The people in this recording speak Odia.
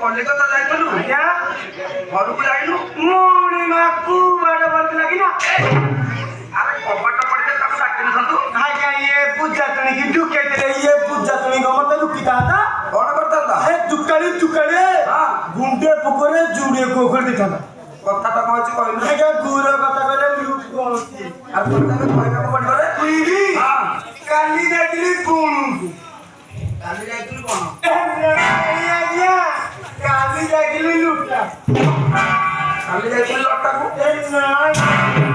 କଲିକତା ଯାଇଥିଲୁ ଆଜ୍ଞା ଘରକୁ ଯାଇନୁ ମୁଣି ମାକୁ ବାଡ଼ ବନ୍ଦ ଲାଗିନା ଆରେ କବାଟ ପଡ଼ିଲେ ତାକୁ ଡାକିନଥାନ୍ତୁ ଆଜ୍ଞା ଇଏ ପୂଜା ତୁଣିକି ଢୁକେଇଥିଲେ ଇଏ ପୂଜା ତୁଣିକ ମତେ ଲୁକିଥାନ୍ତା କଣ କରିଥାନ୍ତା ଏ ଚୁକାଳି ଗୁଣ୍ଡେ ପୋକରେ ଜୁଡିଏ କୋଖର ଦେଇଥାନ୍ତା କଥାଟା କଣ ଅଛି କହିଲୁ ଆଜ୍ଞା ଗୁର କଥା କହିଲେ ଲୁକ୍ କହୁଛି ଆଉ ତୋତେ କହିବାକୁ ପଡ଼ିବ ରେ କହିବି କାଲି ଯାଇଥିଲି ଗୁଣୁକୁ କାଲି ଯାଇଥିଲୁ କଣ ଆଜ୍ଞା କାଲି ଯାଇଥିଲି ଲୁଟା କାଲି ଯାଇଥିଲି ଲଟାକୁ ନାଇଁ